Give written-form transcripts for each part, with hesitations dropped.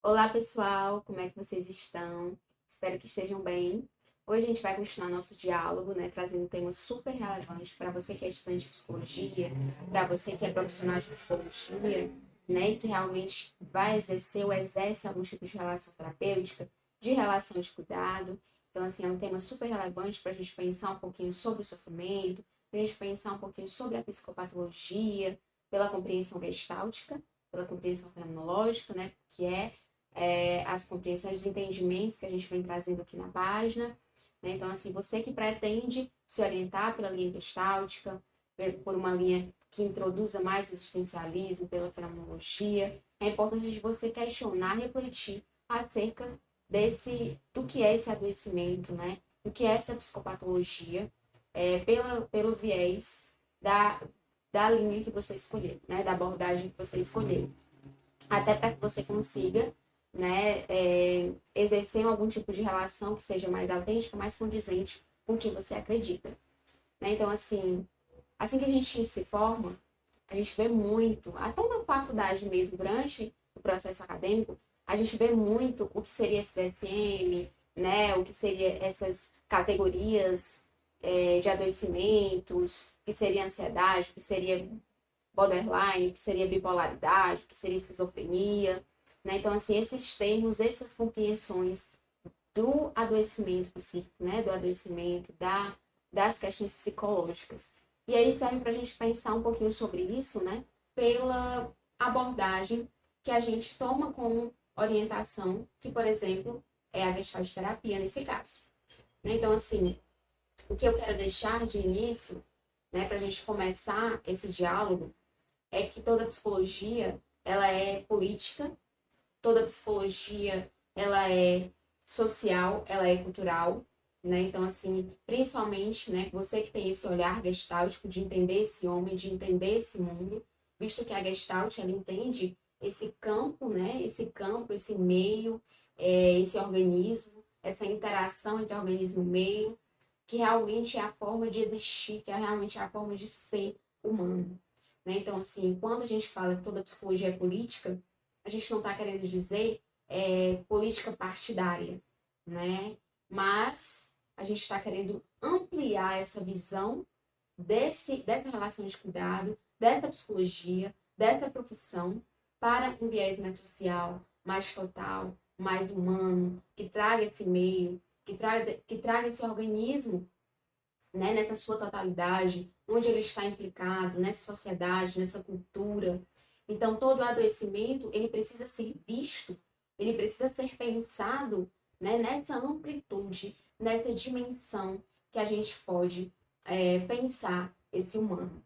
Olá, pessoal, como é que vocês estão? Espero que estejam bem. Hoje a gente vai continuar nosso diálogo, né, trazendo temas super relevantes para você que é estudante de psicologia, para você que é profissional de psicologia, né, e que realmente vai exercer ou exerce algum tipo de relação terapêutica, de relação de cuidado. Então, assim, é um tema super relevante para a gente pensar um pouquinho sobre o sofrimento, para a gente pensar um pouquinho sobre a psicopatologia, pela compreensão gestáltica, pela compreensão fenomenológica, né, que é as compreensões, os entendimentos que a gente vem trazendo aqui na página. Né? Então, assim, você que pretende se orientar pela linha gestáltica, por uma linha que introduza mais o existencialismo, pela fenomenologia, é importante você questionar, refletir acerca do que é esse adoecimento, né? O que é essa psicopatologia, pelo viés da, da linha que você escolher, né? Da abordagem que você escolher, até para que você consiga, né, exercer algum tipo de relação que seja mais autêntica, mais condizente com o que você acredita. Né? Então, assim que a gente se forma, a gente vê muito, até na faculdade mesmo, durante o processo acadêmico, a gente vê muito o que seria esse DSM, né, o que seria essas categorias de adoecimentos, o que seria ansiedade, o que seria borderline, que seria bipolaridade, que seria esquizofrenia, né? Então, assim, esses termos, essas compreensões do adoecimento psíquico, né? Do adoecimento, das questões psicológicas. E aí serve para a gente pensar um pouquinho sobre isso, né? Pela abordagem que a gente toma como orientação, que, por exemplo, é a gestalt terapia nesse caso. Né? Então, assim, o que eu quero deixar de início, né, para a gente começar esse diálogo, é que toda psicologia ela é política, toda psicologia ela é social, ela é cultural, né? Então assim, principalmente, né, você que tem esse olhar gestáltico de entender esse homem, de entender esse mundo, visto que a Gestalt ela entende esse campo, né? Esse campo, esse meio, esse organismo, essa interação entre organismo e meio, que realmente é a forma de existir, que é realmente a forma de ser humano. Né? Então, assim, quando a gente fala que toda psicologia é política, a gente não está querendo dizer política partidária, né? Mas a gente está querendo ampliar essa visão dessa relação de cuidado, dessa psicologia, dessa profissão, para um viés mais social, mais total, mais humano, que traga esse meio, que traga esse organismo, né, nessa sua totalidade, onde ele está implicado, nessa sociedade, nessa cultura. Então, todo adoecimento, ele precisa ser visto, ele precisa ser pensado, né, nessa amplitude, nessa dimensão que a gente pode pensar esse humano.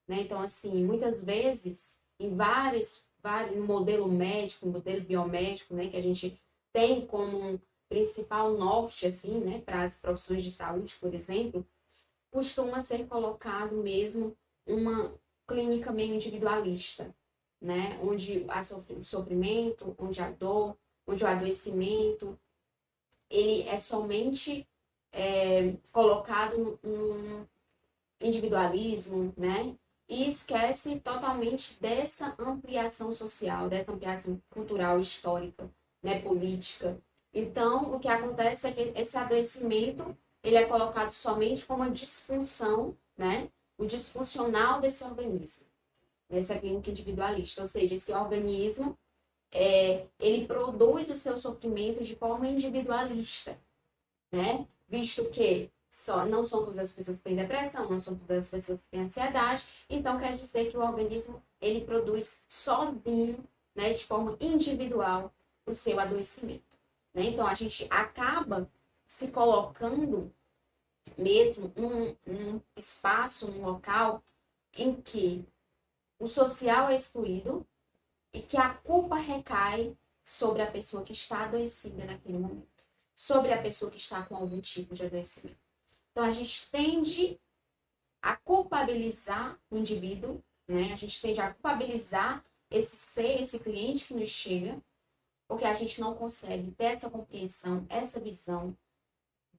Né? Então, assim, muitas vezes, no modelo médico, no modelo biomédico, né, que a gente tem como um principal norte, assim, né, para as profissões de saúde, por exemplo, costuma ser colocado mesmo uma clínica meio individualista, né? Onde o sofrimento, onde a dor, onde o adoecimento, ele é somente colocado num individualismo, né? E esquece totalmente dessa ampliação social, dessa ampliação cultural, histórica, né, política. Então, o que acontece é que esse adoecimento, ele é colocado somente como uma disfunção, né? O disfuncional desse organismo, nessa clínica individualista. Ou seja, esse organismo, ele produz o seu sofrimento de forma individualista, né? Visto que não são todas as pessoas que têm depressão, não são todas as pessoas que têm ansiedade, então quer dizer que o organismo ele produz sozinho, né, de forma individual, o seu adoecimento. Né? Então a gente acaba se colocando mesmo num espaço, num local em que o social é excluído e que a culpa recai sobre a pessoa que está adoecida naquele momento, sobre a pessoa que está com algum tipo de adoecimento. Então, a gente tende a culpabilizar o indivíduo, né? A gente tende a culpabilizar esse ser, esse cliente que nos chega, porque a gente não consegue ter essa compreensão, essa visão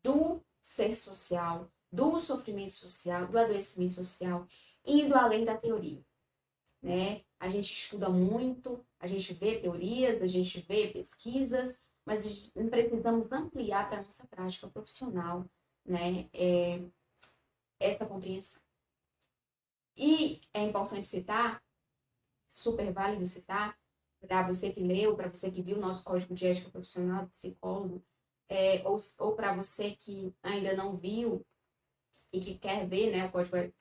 do ser social, do sofrimento social, do adoecimento social, indo além da teoria, né? A gente estuda muito, A gente vê teorias, a gente vê pesquisas, mas precisamos ampliar para a nossa prática profissional, né, essa compreensão. E é importante citar, super válido citar, para você que leu, para você que viu o nosso Código de Ética Profissional, psicólogo, ou para você que ainda não viu e que quer ver, né, o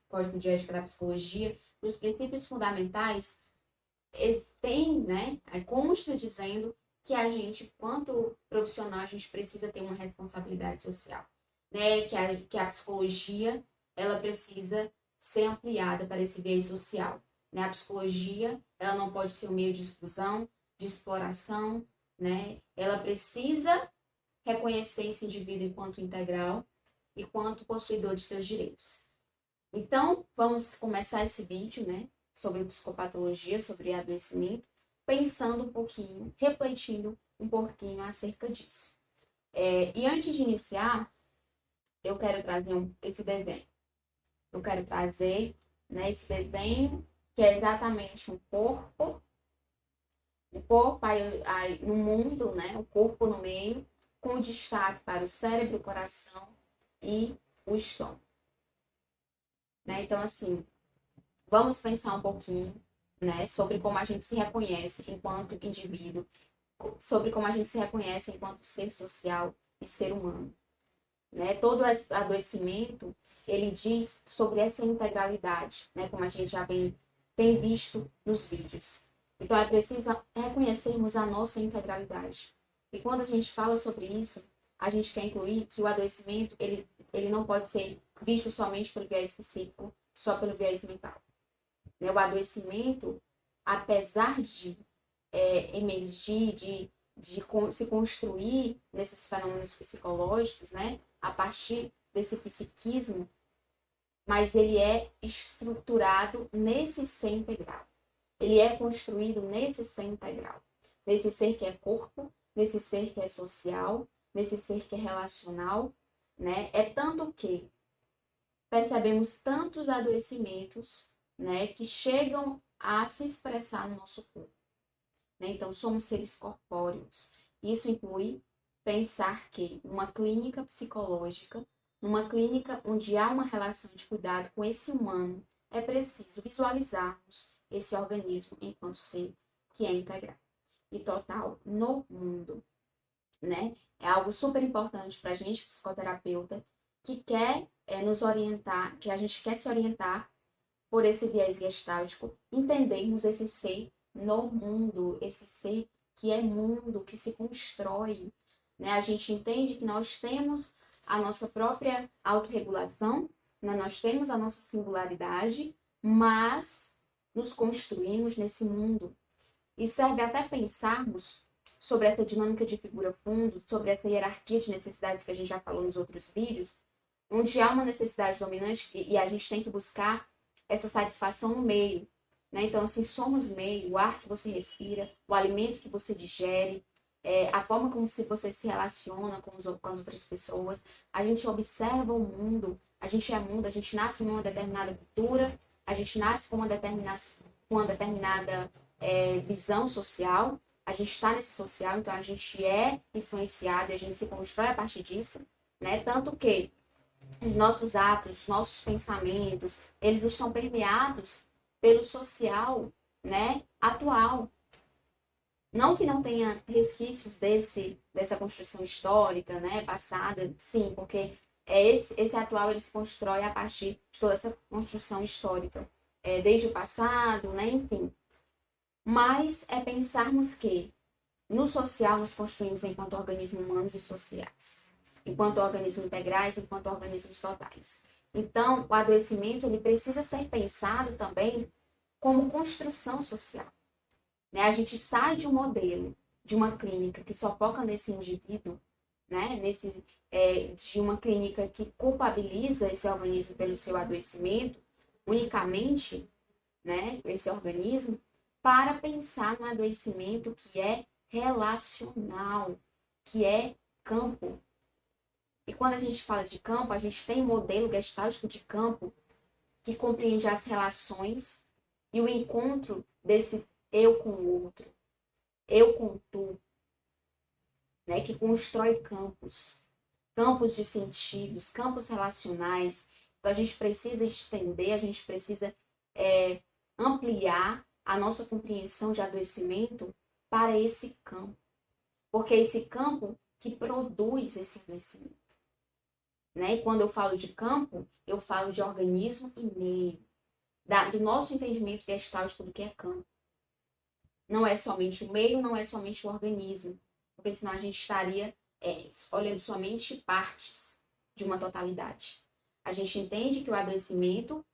Código de Ética da Psicologia, nos princípios fundamentais, tem, né, consta dizendo que a gente, quanto profissional, a gente precisa ter uma responsabilidade social, né, que a psicologia, ela precisa ser ampliada para esse viés social, né, a psicologia, ela não pode ser um meio de exclusão, de exploração, né, ela precisa reconhecer esse indivíduo enquanto integral e quanto possuidor de seus direitos. Então, vamos começar esse vídeo, né, sobre psicopatologia, sobre adoecimento, pensando um pouquinho, refletindo um pouquinho acerca disso. E antes de iniciar, eu quero trazer esse desenho. Eu quero trazer, né, esse desenho, que é exatamente um corpo aí, no mundo, né, o corpo no meio, com destaque para o cérebro, o coração e o estômago. Né? Então, assim, vamos pensar um pouquinho, né, sobre como a gente se reconhece enquanto indivíduo, sobre como a gente se reconhece enquanto ser social e ser humano. Né? Todo adoecimento, ele diz sobre essa integralidade, né, como a gente já tem visto nos vídeos. Então, é preciso reconhecermos a nossa integralidade. E quando a gente fala sobre isso, a gente quer incluir que o adoecimento, ele não pode ser visto somente pelo viés psíquico, só pelo viés mental. Né? O adoecimento, apesar de emergir, de se construir nesses fenômenos psicológicos, né? A partir desse psiquismo, mas ele é estruturado nesse ser integral. Ele é construído nesse ser integral. Nesse ser que é corpo, nesse ser que é social, nesse ser que é relacional, né? É tanto que percebemos tantos adoecimentos, né, que chegam a se expressar no nosso corpo. Né? Então, somos seres corpóreos. Isso inclui pensar que numa clínica psicológica, numa clínica onde há uma relação de cuidado com esse humano, é preciso visualizarmos esse organismo enquanto ser que é integral e total no mundo. Né? É algo super importante para a gente, psicoterapeuta, que quer nos orientar, que a gente quer se orientar por esse viés gestáltico, entendermos esse ser no mundo, esse ser que é mundo, que se constrói. Né? A gente entende que nós temos a nossa própria autorregulação, né? Nós temos a nossa singularidade, mas nos construímos nesse mundo. E serve até pensarmos sobre essa dinâmica de figura-fundo, sobre essa hierarquia de necessidades que a gente já falou nos outros vídeos, onde há uma necessidade dominante e a gente tem que buscar essa satisfação no meio. Né? Então, assim, somos meio, o ar que você respira, o alimento que você digere, a forma como você se relaciona com as outras pessoas. A gente observa o mundo, a gente é mundo, a gente nasce numa determinada cultura, a gente nasce com uma determinada visão social, a gente está nesse social, então a gente é influenciado e a gente se constrói a partir disso, né? Tanto que os nossos atos, os nossos pensamentos, eles estão permeados pelo social, né, atual. Não que não tenha resquícios dessa construção histórica, né, passada, sim, porque esse atual ele se constrói a partir de toda essa construção histórica, desde o passado, né, enfim. Mas é pensarmos que no social nos construímos enquanto organismos humanos e sociais, enquanto organismos integrais, enquanto organismos totais. Então, o adoecimento ele precisa ser pensado também como construção social. Né? A gente sai de um modelo, de uma clínica que só foca nesse indivíduo, né? De uma clínica que culpabiliza esse organismo pelo seu adoecimento, unicamente, né? Esse organismo, para pensar no adoecimento que é relacional, que é campo. E quando a gente fala de campo, a gente tem um modelo gestáltico de campo que compreende as relações e o encontro desse eu com o outro. eu com tu, né, que constrói campos de sentidos, campos relacionais. Então, a gente precisa estender, a gente precisa ampliar a nossa compreensão de adoecimento para esse campo. Porque é esse campo que produz esse adoecimento. Né? E quando eu falo de campo, eu falo de organismo e meio. Do nosso entendimento gestáltico do que é campo. Não é somente o meio, não é somente o organismo. Porque senão a gente estaria olhando somente partes de uma totalidade. A gente entende que o adoecimento,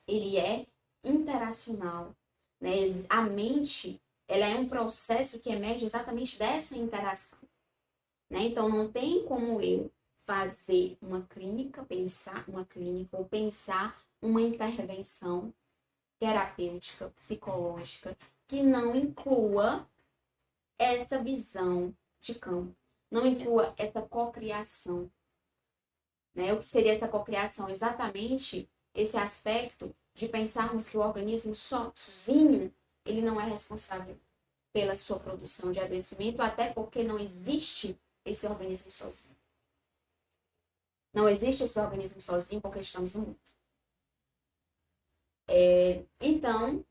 ele é interacional. Né? A mente, ela é um processo que emerge exatamente dessa interação. Né? Então, não tem como eu fazer uma clínica, pensar uma clínica ou pensar uma intervenção terapêutica, psicológica, que não inclua essa visão de campo, não inclua essa cocriação. Né? O que seria essa cocriação? Exatamente esse aspecto de pensarmos que o organismo sozinho, ele não é responsável pela sua produção de adoecimento, até porque não existe esse organismo sozinho. Não existe esse organismo sozinho porque estamos no mundo. Então,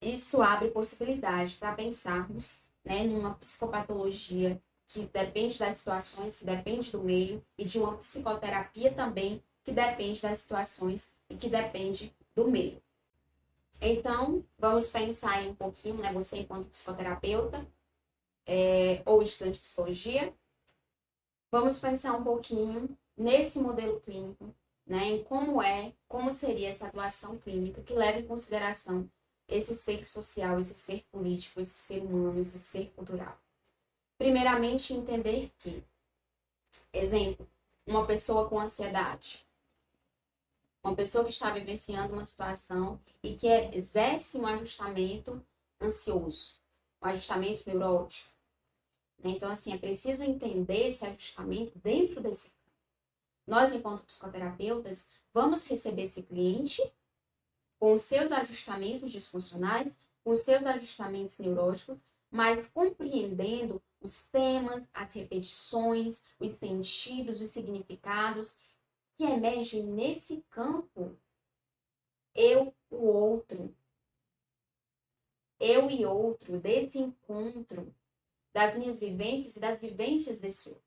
isso abre possibilidade para pensarmos, né, numa psicopatologia que depende das situações, que depende do meio, e de uma psicoterapia também que depende das situações e que depende do meio. Então, vamos pensar aí um pouquinho, né, você enquanto psicoterapeuta ou estudante de psicologia, vamos pensar um pouquinho nesse modelo clínico, né, em como seria essa atuação clínica que leva em consideração esse ser social, esse ser político, esse ser humano, esse ser cultural. Primeiramente, entender que, exemplo, uma pessoa com ansiedade, uma pessoa que está vivenciando uma situação e que exerce um ajustamento ansioso, um ajustamento neurótico. Então, assim, é preciso entender esse ajustamento dentro desse campo. Nós, enquanto psicoterapeutas, vamos receber esse cliente com os seus ajustamentos disfuncionais, com os seus ajustamentos neuróticos, mas compreendendo os temas, as repetições, os sentidos, os significados que emergem nesse campo, eu e outro, desse encontro, das minhas vivências e das vivências desse outro.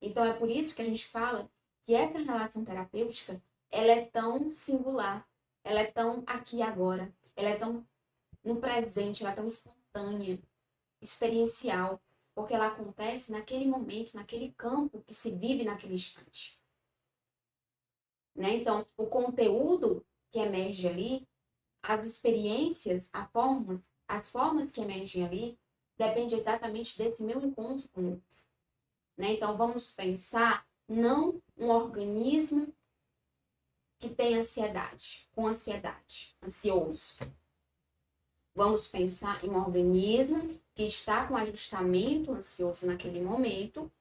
Então, é por isso que a gente fala que essa relação terapêutica, ela é tão singular, ela é tão aqui e agora, ela é tão no presente, ela é tão espontânea, experiencial, porque ela acontece naquele momento, naquele campo que se vive naquele instante. Né? Então, o conteúdo que emerge ali, as experiências, as formas que emergem ali, depende exatamente desse meu encontro com o outro. Né? Então, vamos pensar não um organismo que tem ansiedade, com ansiedade, ansioso. Vamos pensar em um organismo que está com ajustamento ansioso naquele momento,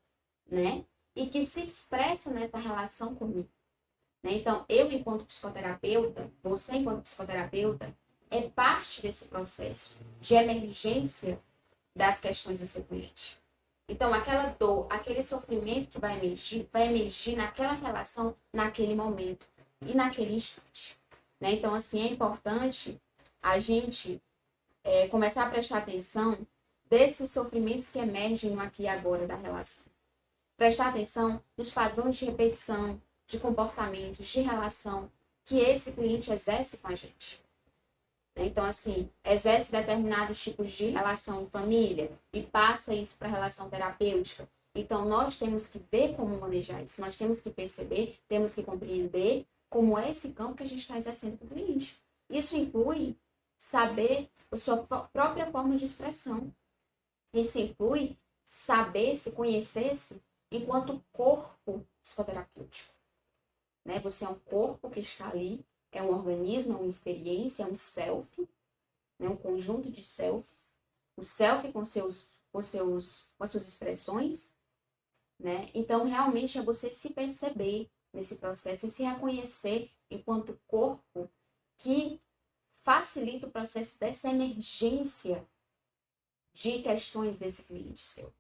né? E que se expressa nessa relação comigo. Né? Então, eu, enquanto psicoterapeuta, você, enquanto psicoterapeuta, é parte desse processo de emergência das questões do seu cliente. Então, aquela dor, aquele sofrimento que vai emergir naquela relação, naquele momento e naquele instante. Né? Então, assim, é importante a gente começar a prestar atenção desses sofrimentos que emergem no aqui e agora da relação. Prestar atenção nos padrões de repetição, de comportamentos, de relação que esse cliente exerce com a gente. Então, assim, exerce determinados tipos de relação em família e passa isso para a relação terapêutica. Então, nós temos que ver como manejar isso, nós temos que perceber, temos que compreender como é esse campo que a gente está exercendo com o cliente. Isso inclui saber a sua própria forma de expressão. Isso inclui saber, se conhecer-se enquanto corpo psicoterapêutico. Né? Você é um corpo que está ali, é um organismo, é uma experiência, é um self, né? Um conjunto de selfies. O self com as suas expressões. Né? Então, realmente é você se perceber nesse processo e se reconhecer enquanto corpo que facilita o processo dessa emergência de questões desse cliente seu,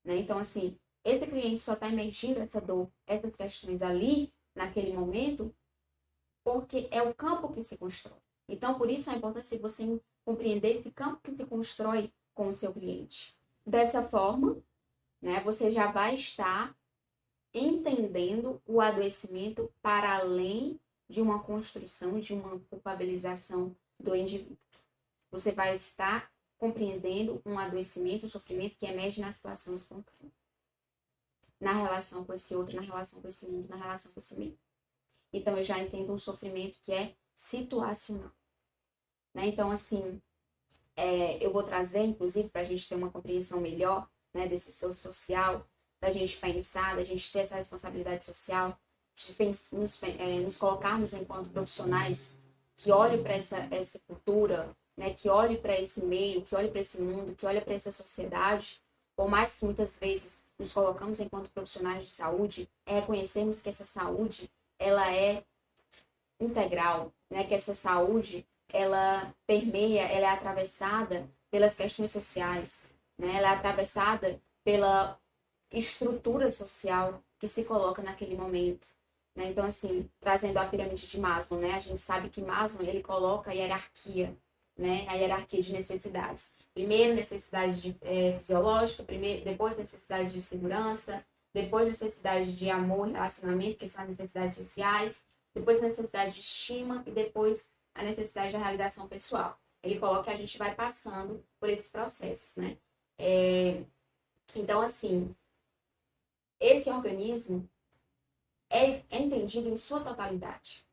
né? Então, assim, esse cliente só está emergindo essa dor, essas questões ali, naquele momento, porque é o campo que se constrói. Então, por isso a importância de você compreender esse campo que se constrói com o seu cliente. Dessa forma, né, você já vai estar entendendo o adoecimento para além de uma construção, de uma culpabilização do indivíduo. Você vai estar compreendendo um adoecimento, um sofrimento que emerge na situação espontânea. Na relação com esse outro, na relação com esse mundo, na relação com esse meio. Então, eu já entendo um sofrimento que é situacional. Né? Então, assim, eu vou trazer, inclusive, para a gente ter uma compreensão melhor, né, desse seu social, da gente pensar, da gente ter essa responsabilidade social, de nos colocarmos enquanto profissionais que olhem para essa cultura, né, que olhem para esse meio, que olhem para esse mundo, que olhem para essa sociedade, por mais que muitas vezes nos colocamos enquanto profissionais de saúde, é reconhecermos que essa saúde, ela é integral, né, que essa saúde, ela permeia, ela é atravessada pelas questões sociais, né, ela é atravessada pela estrutura social que se coloca naquele momento. Né? Então, assim, trazendo a pirâmide de Maslow, né? A gente sabe que Maslow, ele coloca a hierarquia, né? A hierarquia de necessidades. Primeiro, necessidade fisiológica, depois necessidade de segurança, depois necessidade de amor e relacionamento, que são as necessidades sociais, depois necessidade de estima e depois a necessidade da realização pessoal. Ele coloca que a gente vai passando por esses processos, né? Então, assim, esse organismo é entendido em sua totalidade.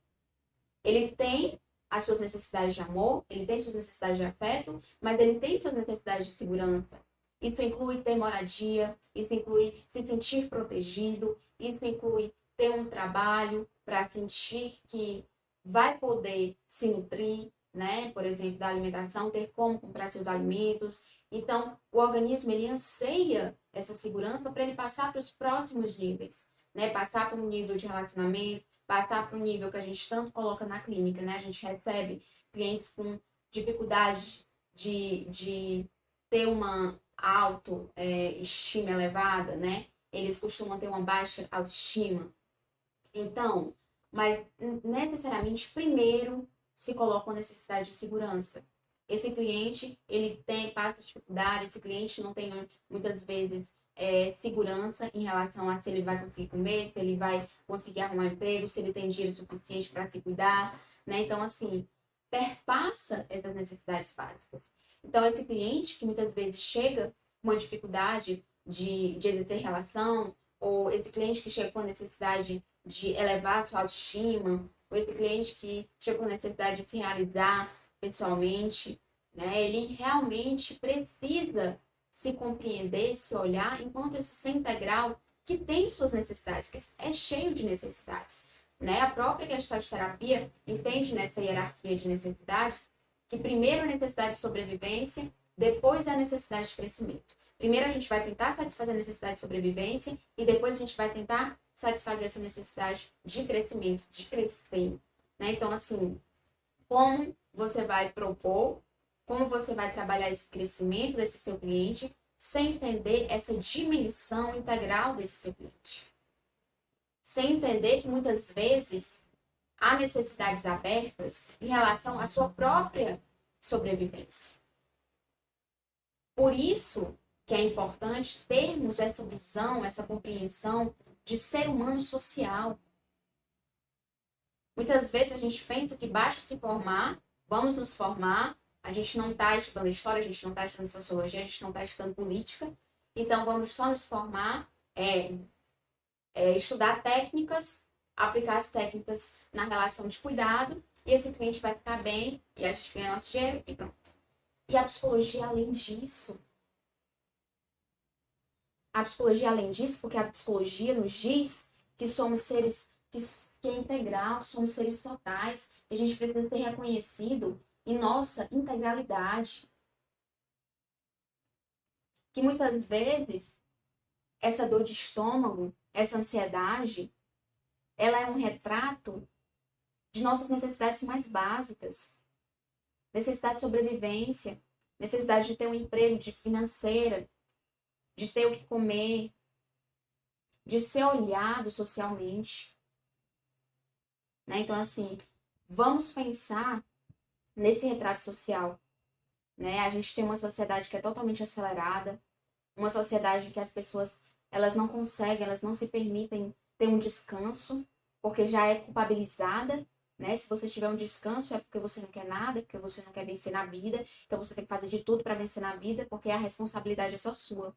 Ele tem as suas necessidades de amor, ele tem suas necessidades de afeto, mas ele tem suas necessidades de segurança. Isso inclui ter moradia, isso inclui se sentir protegido, isso inclui ter um trabalho para sentir que vai poder se nutrir, né? Por exemplo, da alimentação, ter como comprar seus alimentos. Então, o organismo, ele anseia essa segurança para ele passar para os próximos níveis, né? Passar para um nível de relacionamento, passar para um nível que a gente tanto coloca na clínica, né? A gente recebe clientes com dificuldade de ter uma autoestima elevada, né? Eles costumam ter uma baixa autoestima. Então, mas necessariamente, primeiro, se coloca uma necessidade de segurança. Esse cliente, ele passa dificuldade, esse cliente não tem, muitas vezes, segurança em relação a se ele vai conseguir comer, se ele vai conseguir arrumar um emprego, se ele tem dinheiro suficiente para se cuidar, né? Então, assim, perpassa essas necessidades básicas. Então, esse cliente que muitas vezes chega com uma dificuldade de exercer relação, ou esse cliente que chega com a necessidade de elevar a sua autoestima, ou esse cliente que chega com a necessidade de se realizar pessoalmente, né? Ele realmente precisa se compreender, se olhar, enquanto esse ser integral que tem suas necessidades, que é cheio de necessidades. Né? A própria Gestalt terapia entende nessa hierarquia de necessidades que primeiro a necessidade de sobrevivência, depois a necessidade de crescimento. Primeiro a gente vai tentar satisfazer a necessidade de sobrevivência e depois a gente vai tentar satisfazer essa necessidade de crescimento, de crescer. Né? Então, assim, como você vai propor, como você vai trabalhar esse crescimento desse seu cliente, sem entender essa dimensão integral desse seu cliente. Sem entender que muitas vezes há necessidades abertas em relação à sua própria sobrevivência. Por isso que é importante termos essa visão, essa compreensão de ser humano social. Muitas vezes a gente pensa que basta se formar, vamos nos formar, a gente não está estudando história, a gente não está estudando sociologia, a gente não está estudando política, então vamos só nos formar, estudar técnicas, aplicar as técnicas na relação de cuidado, e esse cliente vai ficar bem, e a gente ganha nosso dinheiro, e pronto. E a psicologia, além disso, porque a psicologia nos diz que somos seres, que é integral, que somos seres totais, e a gente precisa ser reconhecido em nossa integralidade. Que muitas vezes, essa dor de estômago, essa ansiedade, ela é um retrato de nossas necessidades mais básicas. necessidade de sobrevivência, necessidade de ter um emprego, de financeira, de ter o que comer, de ser olhado socialmente, né? Então, assim, vamos pensar nesse retrato social, né? A gente tem uma sociedade que é totalmente acelerada, uma sociedade que as pessoas, elas não conseguem, elas não se permitem ter um descanso, porque já é culpabilizada, né? Se você tiver um descanso é porque você não quer nada, é porque você não quer vencer na vida, então você tem que fazer de tudo para vencer na vida, porque a responsabilidade é só sua.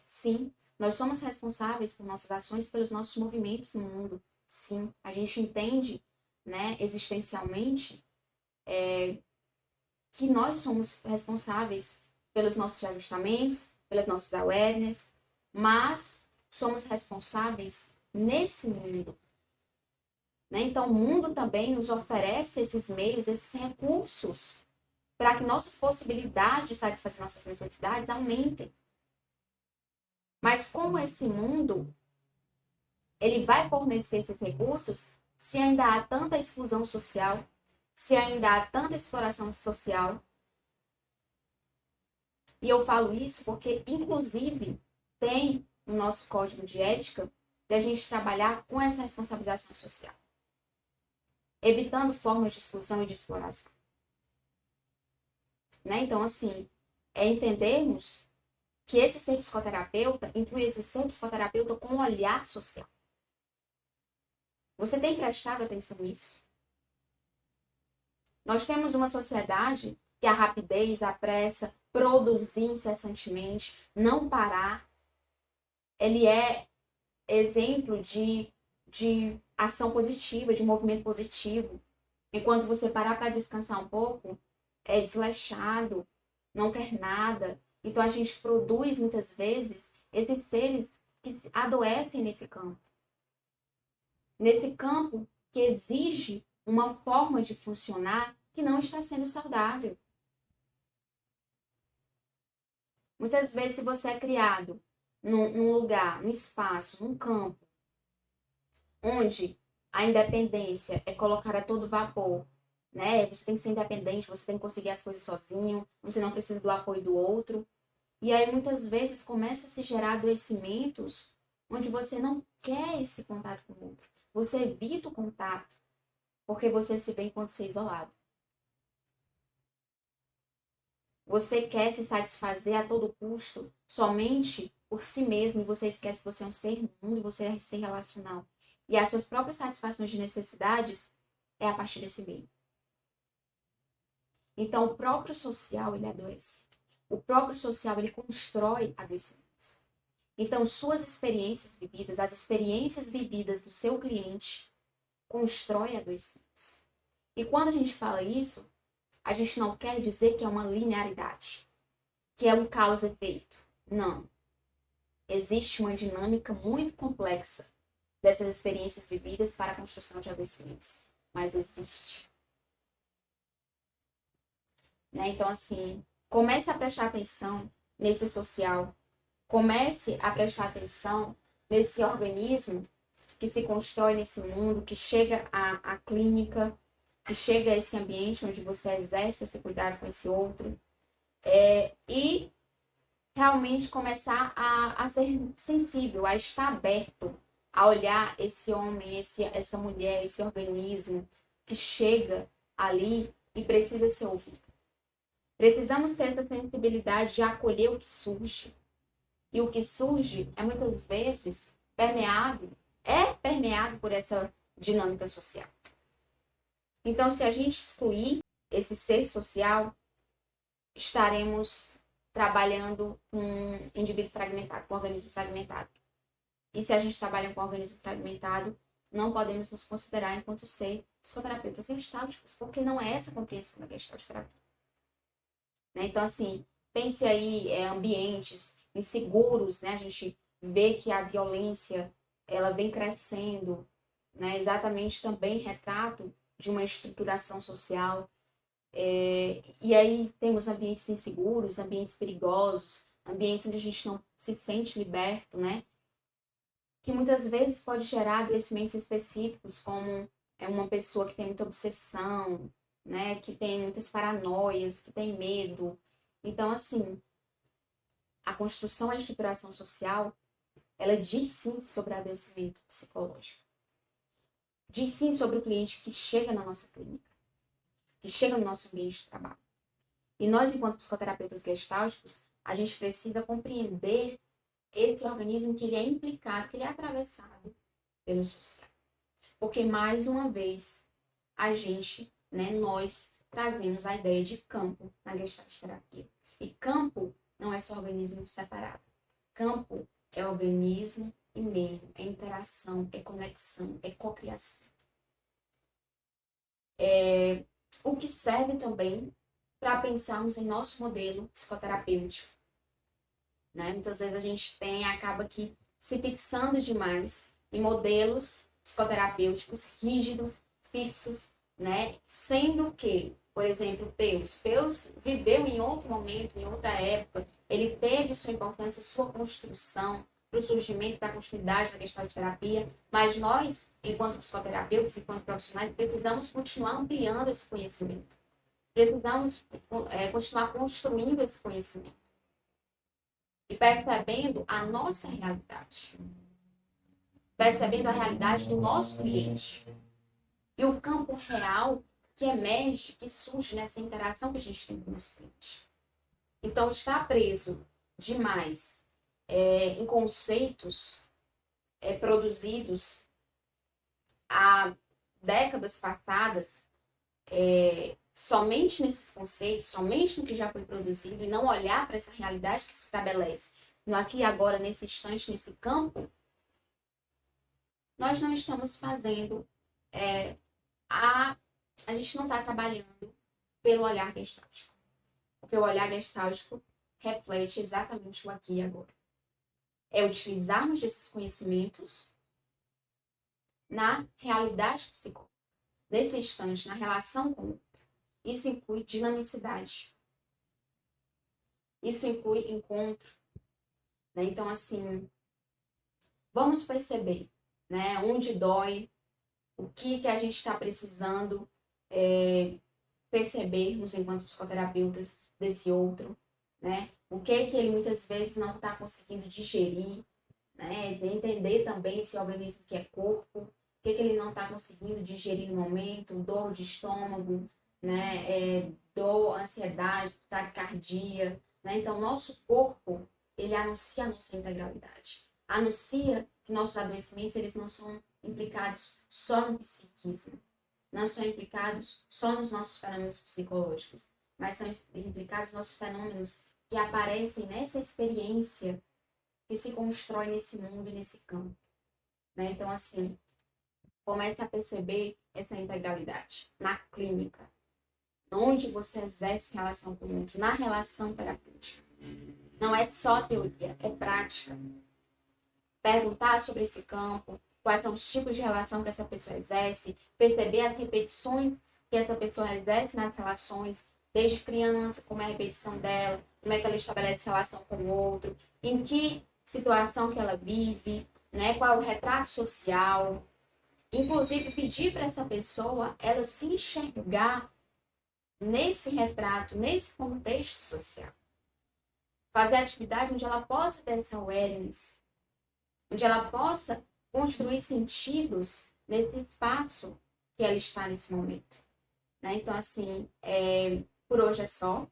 Sim, nós somos responsáveis por nossas ações e pelos nossos movimentos no mundo. Sim, a gente entende, né, existencialmente, que nós somos responsáveis pelos nossos ajustamentos, pelas nossas awareness, mas somos responsáveis nesse mundo, né? Então, o mundo também nos oferece esses meios, esses recursos, para que nossas possibilidades de satisfazer nossas necessidades aumentem. Mas como esse mundo, ele vai fornecer esses recursos se ainda há tanta exclusão social, se ainda há tanta exploração social. E eu falo isso porque, inclusive, tem no nosso código de ética de a gente trabalhar com essa responsabilização social, evitando formas de exclusão e de exploração. Né? Então, assim, é entendermos que esse ser psicoterapeuta inclui esse ser psicoterapeuta com um olhar social. Você tem prestado atenção nisso? Nós temos uma sociedade que a rapidez, a pressa, produzir incessantemente, não parar, ele é exemplo de ação positiva, de movimento positivo. Enquanto você parar para descansar um pouco, é desleixado, não quer nada. Então a gente produz muitas vezes esses seres que adoecem nesse campo. Nesse campo que exige uma forma de funcionar que não está sendo saudável. Muitas vezes, se você é criado num lugar, num espaço, num campo, onde a independência é colocada a todo vapor, né? Você tem que ser independente, você tem que conseguir as coisas sozinho, você não precisa do apoio do outro. E aí, muitas vezes, começa a se gerar adoecimentos onde você não quer esse contato com o outro. Você evita o contato, porque você se vê enquanto ser isolado. Você quer se satisfazer a todo custo somente por si mesmo e você esquece que você é um ser no mundo e você é um ser relacional. E as suas próprias satisfações de necessidades é a partir desse meio. Então, o próprio social, ele adoece. O próprio social, ele constrói adoecimentos. Então, suas experiências vividas, as experiências vividas do seu cliente, constrói adoecimentos. E quando a gente fala isso, a gente não quer dizer que é uma linearidade, que é um causa-efeito. Não. Existe uma dinâmica muito complexa dessas experiências vividas para a construção de adoecimentos. Mas existe. Né? Então, assim, comece a prestar atenção nesse social. Comece a prestar atenção nesse organismo que se constrói nesse mundo, que chega à clínica, que chega a esse ambiente onde você exerce esse cuidado com esse outro. E realmente começar a ser sensível, a estar aberto, a olhar esse homem, essa mulher, esse organismo que chega ali e precisa ser ouvido. Precisamos ter essa sensibilidade de acolher o que surge. E o que surge é muitas vezes permeado por essa dinâmica social. Então, se a gente excluir esse ser social, estaremos trabalhando com um indivíduo fragmentado, com um organismo fragmentado. E se a gente trabalha com um organismo fragmentado, não podemos nos considerar enquanto ser psicoterapeutas gestálticos, porque não é essa a compreensão da gestalterapia. Né? Então, assim, pense aí ambientes inseguros, né? A gente vê que a violência, ela vem crescendo, né? Exatamente também retrato de uma estruturação social. E aí temos ambientes inseguros, ambientes perigosos, ambientes onde a gente não se sente liberto, né? Que muitas vezes pode gerar adoecimentos específicos, como uma pessoa que tem muita obsessão, né? Que tem muitas paranoias, que tem medo. Então, assim, a construção e a estruturação social, ela diz sim sobre adoecimento psicológico. Diz sim sobre o cliente que chega na nossa clínica, que chega no nosso ambiente de trabalho. E nós, enquanto psicoterapeutas gestálticos, a gente precisa compreender esse organismo que ele é implicado, que ele é atravessado pelo social. Porque, mais uma vez, a gente, né, nós trazemos a ideia de campo na gestalt terapia. E campo não é só organismo separado. Campo é organismo e meio, é interação, é conexão, é cocriação. O que serve também para pensarmos em nosso modelo psicoterapêutico. Né? Muitas vezes a gente acaba aqui se fixando demais em modelos psicoterapêuticos rígidos, fixos, né? Sendo que, por exemplo, Peus viveu em outro momento, em outra época, ele teve sua importância, sua construção, para o surgimento, para a continuidade da gestalt terapia, mas nós, enquanto psicoterapeutas, enquanto profissionais, precisamos continuar ampliando esse conhecimento. Precisamos continuar construindo esse conhecimento. E percebendo a nossa realidade. Percebendo a realidade do nosso cliente. E o campo real que emerge, que surge nessa interação que a gente tem com o nosso cliente. Então, estar preso demais em conceitos produzidos há décadas passadas, somente nesses conceitos, somente no que já foi produzido, e não olhar para essa realidade que se estabelece no aqui e agora, nesse instante, nesse campo, nós não estamos fazendo, a gente não está trabalhando pelo olhar gestáltico. Porque o olhar gestáltico reflete exatamente o aqui e agora. É utilizarmos desses conhecimentos na realidade que se coloca, nesse instante, na relação com o outro. Isso inclui dinamicidade. Isso inclui encontro. Né? Então, assim, vamos perceber, né, onde dói, o que a gente está precisando percebermos enquanto psicoterapeutas desse outro, né? O que ele muitas vezes não está conseguindo digerir, né? Entender também esse organismo que é corpo, o que ele não está conseguindo digerir no momento, dor de estômago, né? Dor, ansiedade, taquicardia, né? Então, nosso corpo, ele anuncia a nossa integralidade. Anuncia que nossos adoecimentos, eles não são implicados só no psiquismo, não são implicados só nos nossos fenômenos psicológicos, mas são implicados nos nossos fenômenos que aparecem nessa experiência que se constrói nesse mundo e nesse campo. Né? Então, assim, comece a perceber essa integralidade na clínica, onde você exerce relação com o outro, na relação terapêutica. Não é só teoria, é prática. Perguntar sobre esse campo, quais são os tipos de relação que essa pessoa exerce, perceber as repetições que essa pessoa exerce nas relações, desde criança, como é a repetição dela, como é que ela estabelece relação com o outro, em que situação que ela vive, né? Qual é o retrato social. Inclusive, pedir para essa pessoa ela se enxergar nesse retrato, nesse contexto social. Fazer atividade onde ela possa ter essa awareness, onde ela possa construir sentidos nesse espaço que ela está nesse momento. Né? Então, assim, por hoje é só.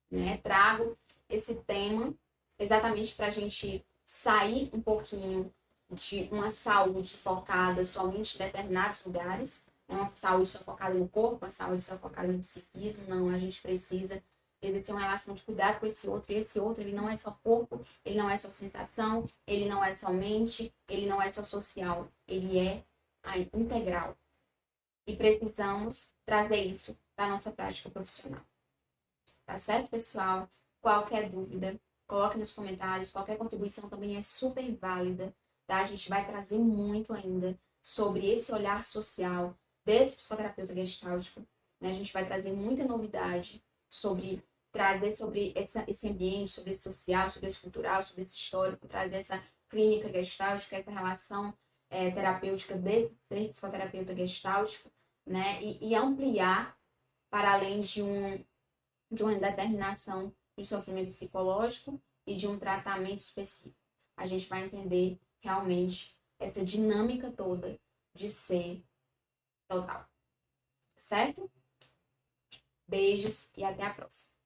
Né? Trago esse tema exatamente para a gente sair um pouquinho de uma saúde focada somente em determinados lugares, né? Uma saúde só focada no corpo, uma saúde só focada no psiquismo. Não, a gente precisa existir uma relação de cuidado com esse outro, e esse outro, ele não é só corpo, ele não é só sensação, ele não é só mente, ele não é só social, ele é integral. E precisamos trazer isso para a nossa prática profissional. Tá certo, pessoal? Qualquer dúvida, coloque nos comentários, qualquer contribuição também é super válida, tá? A gente vai trazer muito ainda sobre esse olhar social desse psicoterapeuta gestáltico, né? A gente vai trazer muita novidade sobre trazer sobre esse ambiente, sobre esse social, sobre esse cultural, sobre esse histórico, trazer essa clínica gestáltica, essa relação terapêutica desse psicoterapeuta gestáltico, né? E ampliar para além de uma determinação de sofrimento psicológico e de um tratamento específico. A gente vai entender realmente essa dinâmica toda de ser total. Certo? Beijos e até a próxima.